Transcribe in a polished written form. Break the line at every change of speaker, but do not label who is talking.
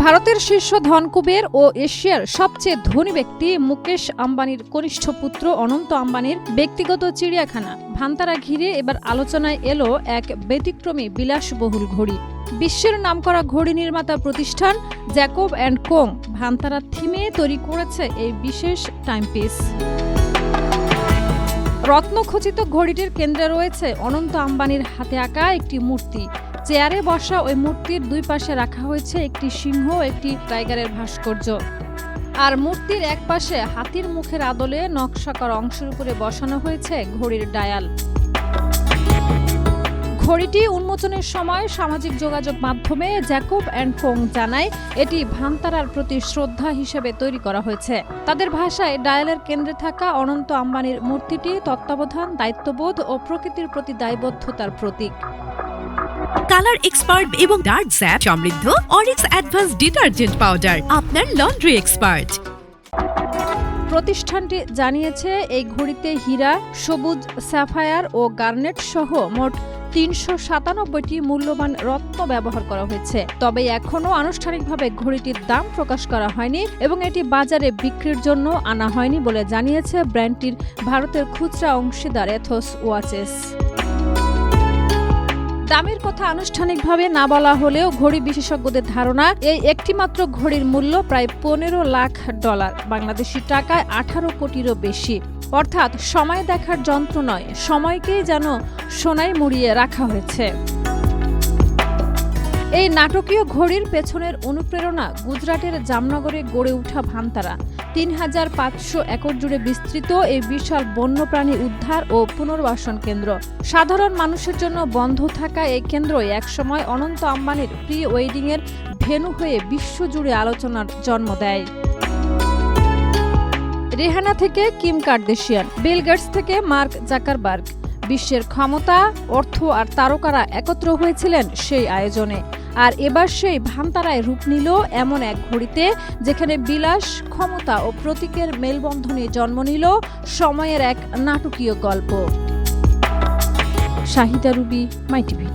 ভারতের শীর্ষ ধনকুবের ও এশিয়ার সবচেয়ে ধনী ব্যক্তি মুকেশ আম্বানির কনিষ্ঠ পুত্র অনন্ত আম্বানির ব্যক্তিগত চিড়িয়াখানা ভান্তারা ঘিরে এবার আলোচনায় এলো এক ব্যতিক্রমী বিলাসবহুল ঘড়ি। বিশ্বের নামকরা ঘড়ি নির্মাতা প্রতিষ্ঠান জ্যাকব অ্যান্ড কোং ভান্তারা থিমে তৈরি করেছে এই বিশেষ টাইমপিস। রত্নখচিত ঘড়িটির কেন্দ্রে রয়েছে অনন্ত আম্বানির হাতে আঁকা একটি মূর্তি। চেয়ারে বসা ওই মূর্তির দুই পাশে রাখা হয়েছে একটি সিংহ ও একটি টাইগারের ভাস্কর্য। আর মূর্তির এক পাশে হাতির মুখের আদলে নকশা করা অংশের উপরে বসানো হয়েছে ঘড়ির ডায়াল। ঘড়িটি উন্মোচনের সময় সামাজিক যোগাযোগ মাধ্যমে জ্যাকব অ্যান্ড কোং জানায় এটি ভান্তারার প্রতি শ্রদ্ধা হিসেবে তৈরি করা হয়েছে। তাদের ভাষায় ডায়ালের কেন্দ্রে থাকা অনন্ত আম্বানির মূর্তিটি তত্ত্বাবধান, দায়িত্ববোধ ও প্রকৃতির প্রতি দায়বদ্ধতার প্রতীক।
কালার এক্সপার্ট এবং ডার্ক স্যাপ সমৃদ্ধ অরিক্স অ্যাডভান্স ডিটারজেন্ট পাউডার আপনার লন্ড্রি এক্সপার্ট।
প্রতিষ্ঠানটি জানিয়েছে এই ঘড়িতে হীরা, সবুজ স্যাফায়ার ও গার্নেট সহ মোট ৩৯৭টি মূল্যবান রত্ন ব্যবহার করা হয়েছে। তবে এখনও আনুষ্ঠানিকভাবে ঘড়িটির দাম প্রকাশ করা হয়নি এবং এটি বাজারে বিক্রির জন্য আনা হয়নি বলে জানিয়েছে ব্র্যান্ডটির ভারতের খুচরা অংশীদার এথোস ওয়াচেস। দামের কথা আনুষ্ঠানিকভাবে না বলা হলেও ঘড়ি বিশেষজ্ঞদের ধারণা এই একটিমাত্র ঘড়ির মূল্য প্রায় $15 লাখ, বাংলাদেশি টাকায় 18 কোটিরও বেশি। অর্থাৎ সময় দেখার যন্ত্র নয়, সময়কেই যেন সোনায় মুড়িয়ে রাখা হয়েছে। এই নাটকীয় ঘড়ির পেছনের অনুপ্রেরণা গুজরাটের জামনগরে গড়ে ওঠা ভান্তারা। ৩৫০০ একর জুড়ে বিস্তৃত এই বিশাল বন্যপ্রাণী উদ্ধার ও পুনর্বাসন কেন্দ্র। সাধারণ মানুষের জন্য বন্ধ থাকা এই কেন্দ্রই একসময় অনন্ত আম্বানির প্রি ওয়েডিংয়ের ভেন্যু হয়ে বিশ্বজুড়ে আলোচনার জন্ম দেয়। রেহানা থেকে কিম কার্দাশিয়ান, বিল গেটস থেকে মার্ক জাকারবার্গ, বিশ্বের ক্ষমতা, অর্থ আর তারকারা একত্র হয়েছিলেন সেই আয়োজনে। আর এবার সেই ভান্তারায় রূপ নিল এমন এক ঘড়িতে যেখানে বিলাস, ক্ষমতা ও প্রতীকের মেলবন্ধনে জন্ম নিল সময়ের এক নাটকীয় গল্প। শাহিদা রুবি, মাই টিভি।